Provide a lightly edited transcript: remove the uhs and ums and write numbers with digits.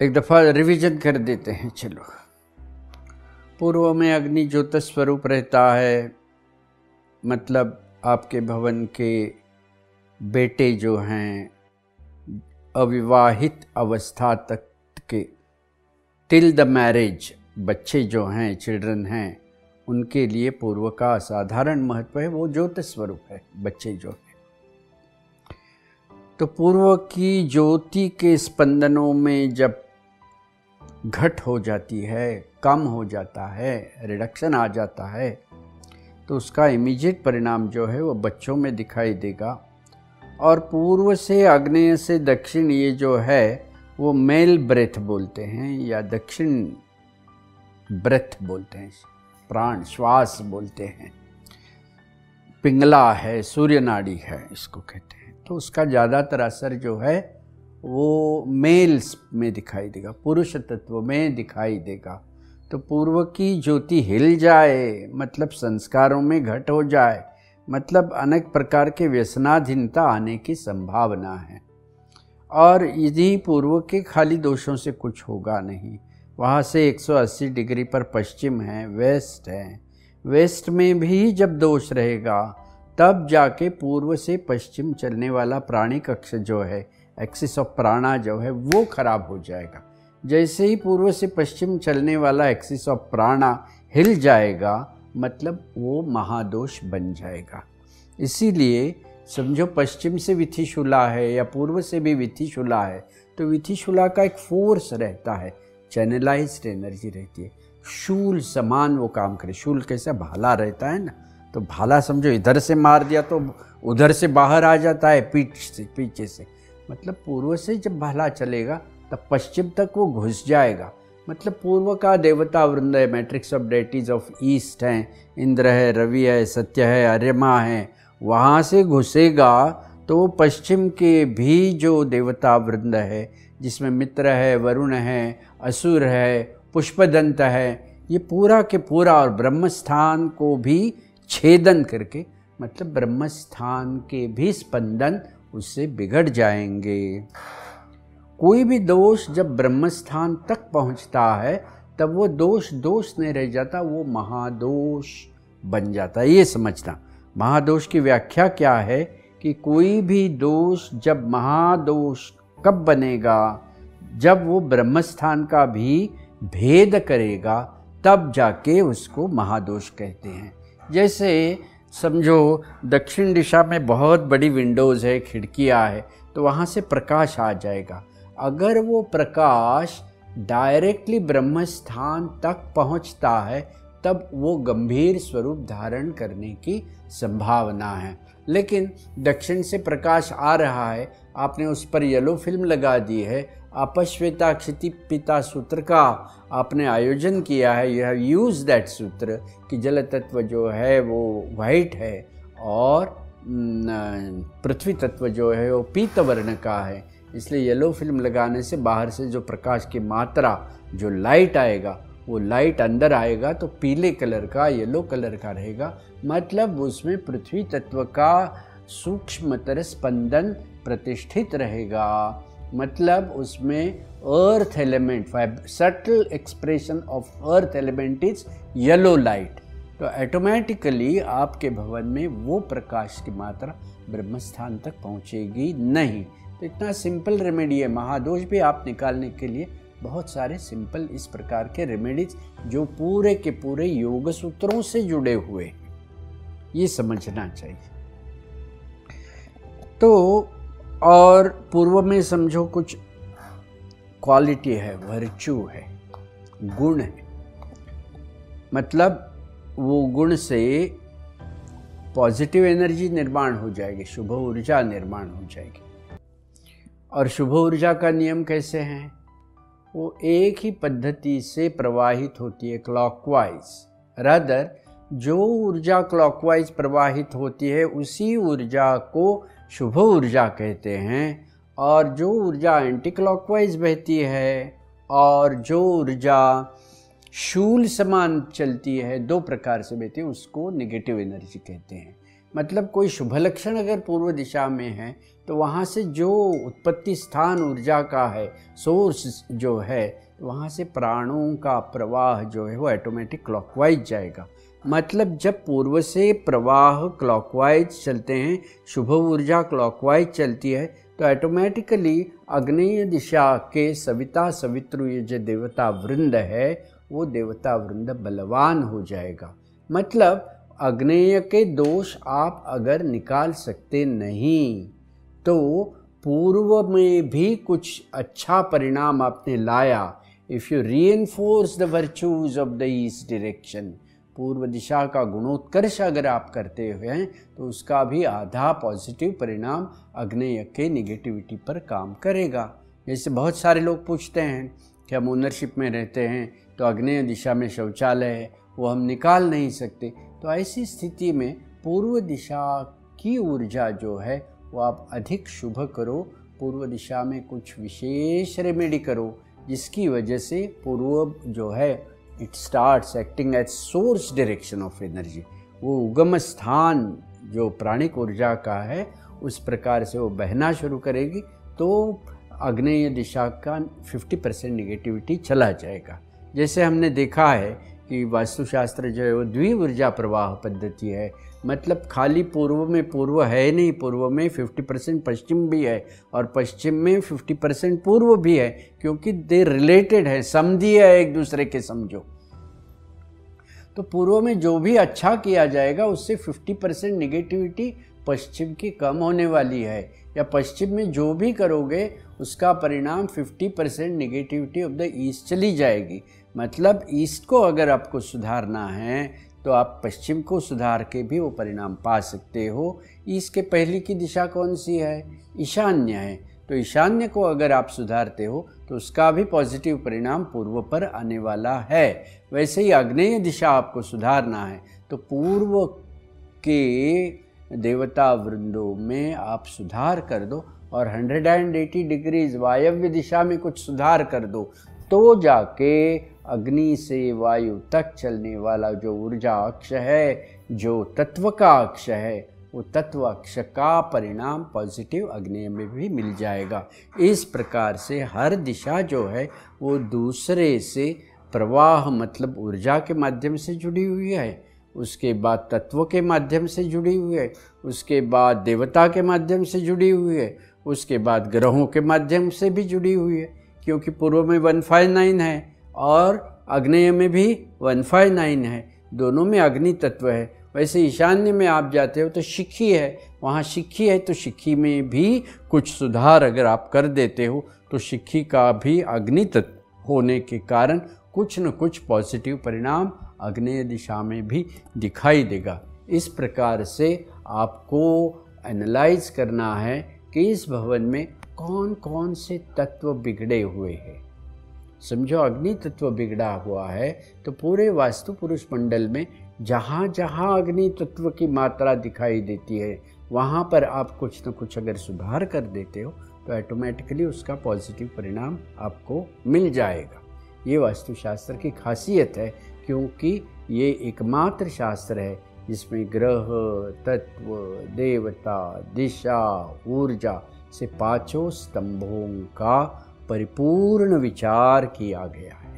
एक दफ़ा रिवीजन कर देते हैं। चलो, पूर्व में अग्नि ज्योत स्वरूप रहता है, मतलब आपके भवन के बेटे जो हैं अविवाहित अवस्था तक के, टिल द मैरिज, बच्चे जो हैं, चिल्ड्रन हैं, उनके लिए पूर्व का असाधारण महत्व है। वो ज्योत स्वरूप है बच्चे जो हैं। तो पूर्व की ज्योति के स्पंदनों में जब घट हो जाती है, कम हो जाता है, रिडक्शन आ जाता है, तो उसका इमीडिएट परिणाम जो है वो बच्चों में दिखाई देगा। और पूर्व से आग्नेय से दक्षिण ये जो है वो मेल ब्रेथ बोलते हैं या दक्षिण ब्रेथ बोलते हैं, प्राण श्वास बोलते हैं। पिंगला है, सूर्य नाड़ी है, इसको कहते हैं। तो उसका ज़्यादातर असर जो है वो मेल्स में दिखाई देगा, पुरुष तत्व में दिखाई देगा। तो पूर्व की ज्योति हिल जाए मतलब संस्कारों में घट हो जाए, मतलब अनेक प्रकार के व्यसनाधीनता आने की संभावना है। और यदि पूर्व के खाली दोषों से कुछ होगा नहीं, वहाँ से 180 डिग्री पर पश्चिम है, वेस्ट है, वेस्ट में भी जब दोष रहेगा तब जाके पूर्व से पश्चिम चलने वाला प्राणिक अक्ष जो है, एक्सिस ऑफ प्राणा जो है, वो खराब हो जाएगा। जैसे ही पूर्व से पश्चिम चलने वाला एक्सिस ऑफ प्राणा हिल जाएगा मतलब वो महादोष बन जाएगा। इसीलिए समझो पश्चिम से विथिशूला है या पूर्व से भी विथिशूला है, तो विथिशूला का एक फोर्स रहता है, चैनलाइज्ड एनर्जी रहती है, शूल समान वो काम करे। शूल कैसा भाला रहता है ना, तो भाला समझो इधर से मार दिया तो उधर से बाहर आ जाता है, पीछे से। मतलब पूर्व से जब भाला चलेगा तब पश्चिम तक वो घुस जाएगा। मतलब पूर्व का देवता वृंद है, matrix of deities of east हैं, इंद्र है, रवि है, सत्य है, अर्यमा है, वहाँ से घुसेगा तो पश्चिम के भी जो देवता वृंद है, जिसमें मित्र है, वरुण है, असुर है, पुष्पदंत है, ये पूरा के पूरा, और ब्रह्मस्थान को भी छेदन करके, मतलब ब्रह्मस्थान के भी स्पंदन उससे बिगड़ जाएंगे। कोई भी दोष जब ब्रह्मस्थान तक पहुंचता है तब वो दोष नहीं रह जाता, वो महादोष बन जाता है। ये समझना, महादोष की व्याख्या क्या है कि कोई भी दोष जब महादोष कब बनेगा, जब वो ब्रह्मस्थान का भी भेद करेगा, तब जाके उसको महादोष कहते हैं। जैसे समझो दक्षिण दिशा में बहुत बड़ी विंडोज़ है, खिड़कियाँ है, तो वहाँ से प्रकाश आ जाएगा। अगर वो प्रकाश डायरेक्टली ब्रह्मस्थान तक पहुँचता है तब वो गंभीर स्वरूप धारण करने की संभावना है। लेकिन दक्षिण से प्रकाश आ रहा है, आपने उस पर येलो फिल्म लगा दी है, अपश्वेता क्षिति पिता सूत्र का आपने आयोजन किया है, यू हैव यूज दैट सूत्र कि जल तत्व जो है वो वाइट है और पृथ्वी तत्व जो है वो पीत वर्ण का है, इसलिए येलो फिल्म लगाने से बाहर से जो प्रकाश की मात्रा, जो लाइट आएगा, वो लाइट अंदर आएगा तो पीले कलर का, येलो कलर का रहेगा। मतलब उसमें पृथ्वी तत्व का सूक्ष्मतर स्पंदन प्रतिष्ठित रहेगा। मतलब उसमें earth element, subtle expression of earth element is yellow light. तो ऑटोमेटिकली आपके भवन में वो प्रकाश की मात्रा ब्रह्मस्थान तक पहुंचेगी नहीं। तो इतना सिंपल रेमेडी है। महादोष भी आप निकालने के लिए बहुत सारे सिंपल इस प्रकार के रेमेडीज जो पूरे के पूरे योग सूत्रों से जुड़े हुए हैं, ये समझना चाहिए। तो और पूर्व में समझो कुछ क्वालिटी है, वर्च्यू है, गुण है, मतलब वो गुण से पॉजिटिव एनर्जी निर्माण हो जाएगी, शुभ ऊर्जा निर्माण हो जाएगी। और शुभ ऊर्जा का नियम कैसे हैं? वो एक ही पद्धति से प्रवाहित होती है, क्लॉकवाइज। रादर जो ऊर्जा क्लॉकवाइज प्रवाहित होती है उसी ऊर्जा को शुभ ऊर्जा कहते हैं, और जो ऊर्जा एंटी क्लॉकवाइज बहती है और जो ऊर्जा शूल समान चलती है, दो प्रकार से बहती है, उसको नेगेटिव एनर्जी कहते हैं। मतलब कोई शुभ लक्षण अगर पूर्व दिशा में है तो वहाँ से जो उत्पत्ति स्थान ऊर्जा का है, सोर्स जो है, वहाँ से प्राणों का प्रवाह जो है वो ऑटोमेटिक क्लॉकवाइज जाएगा। मतलब जब पूर्व से प्रवाह क्लॉकवाइज चलते हैं, शुभ ऊर्जा क्लॉकवाइज चलती है, तो ऑटोमेटिकली आग्नेय दिशा के सविता सवितृ ये जो देवता वृंद है वो देवता वृंद बलवान हो जाएगा। मतलब आग्नेय के दोष आप अगर निकाल सकते नहीं तो पूर्व में भी कुछ अच्छा परिणाम आपने लाया। If you reinforce the virtues of the east direction, पूर्व दिशा का गुणोत्कर्ष अगर आप करते हैं तो उसका भी आधा पॉजिटिव परिणाम आग्नेय के निगेटिविटी पर काम करेगा। जैसे बहुत सारे लोग पूछते हैं कि हम ओनरशिप में रहते हैं तो आग्नेय दिशा में शौचालय है, वो हम निकाल नहीं सकते। तो ऐसी स्थिति में पूर्व दिशा की ऊर्जा जो है वो आप अधिक शुभ करो, पूर्व दिशा में कुछ विशेष रेमेडी करो जिसकी वजह से पूर्व जो है it starts acting as source direction of energy. वो उगम स्थान जो प्राणिक ऊर्जा का है उस प्रकार से वो बहना शुरू करेगी, तो आग्नेय दिशा का 50% निगेटिविटी चला जाएगा। जैसे हमने देखा है कि वास्तुशास्त्र जो है वो द्विऊर्जा प्रवाह पद्धति है, मतलब खाली पूर्व में पूर्व है नहीं, पूर्व में 50% पश्चिम भी है और पश्चिम में 50% पूर्व भी है, क्योंकि दे रिलेटेड है, समधी है एक दूसरे के, समझो। तो पूर्व में जो भी अच्छा किया जाएगा उससे 50% निगेटिविटी पश्चिम की कम होने वाली है, या पश्चिम में जो भी करोगे उसका परिणाम 50% निगेटिविटी ऑफ द ईस्ट चली जाएगी। मतलब ईस्ट को अगर आपको सुधारना है तो आप पश्चिम को सुधार के भी वो परिणाम पा सकते हो। ईस्ट के पहले की दिशा कौन सी है? ईशान्य है। तो ईशान्य को अगर आप सुधारते हो तो उसका भी पॉजिटिव परिणाम पूर्व पर आने वाला है। वैसे ही आग्नेय दिशा आपको सुधारना है तो पूर्व के देवता वृंदों में आप सुधार कर दो और 180 डिग्रीज वायव्य दिशा में कुछ सुधार कर दो, तो जाके अग्नि से वायु तक चलने वाला जो ऊर्जा अक्ष है, जो तत्व का अक्ष है, वो तत्व अक्ष का परिणाम पॉजिटिव आग्नेय में भी मिल जाएगा। इस प्रकार से हर दिशा जो है वो दूसरे से प्रवाह मतलब ऊर्जा के माध्यम से जुड़ी हुई है, उसके बाद तत्व के माध्यम से जुड़ी हुई है, उसके बाद देवता के माध्यम से जुड़ी हुई है, उसके बाद ग्रहों के माध्यम से भी जुड़ी हुई है, क्योंकि पूर्व में 159 है और आग्नेय में भी 159 है, दोनों में अग्नि तत्व है। वैसे ईशान्य में आप जाते हो तो शिखी है, वहाँ शिखी है तो शिखी में भी कुछ सुधार अगर आप कर देते हो तो शिखी का भी अग्नि तत्व होने के कारण कुछ न कुछ पॉजिटिव परिणाम आग्नेय दिशा में भी दिखाई देगा। इस प्रकार से आपको एनालाइज करना है कि इस भवन में कौन कौन से तत्व बिगड़े हुए हैं। समझो अग्नि तत्व बिगड़ा हुआ है तो पूरे वास्तु पुरुष मंडल में जहाँ जहाँ अग्नि तत्व की मात्रा दिखाई देती है वहाँ पर आप कुछ न कुछ अगर सुधार कर देते हो तो ऑटोमेटिकली उसका पॉजिटिव परिणाम आपको मिल जाएगा। ये वास्तुशास्त्र की खासियत है, क्योंकि ये एकमात्र शास्त्र है जिसमें ग्रह, तत्व, देवता, दिशा, ऊर्जा से 5 स्तंभों का परिपूर्ण विचार किया गया है।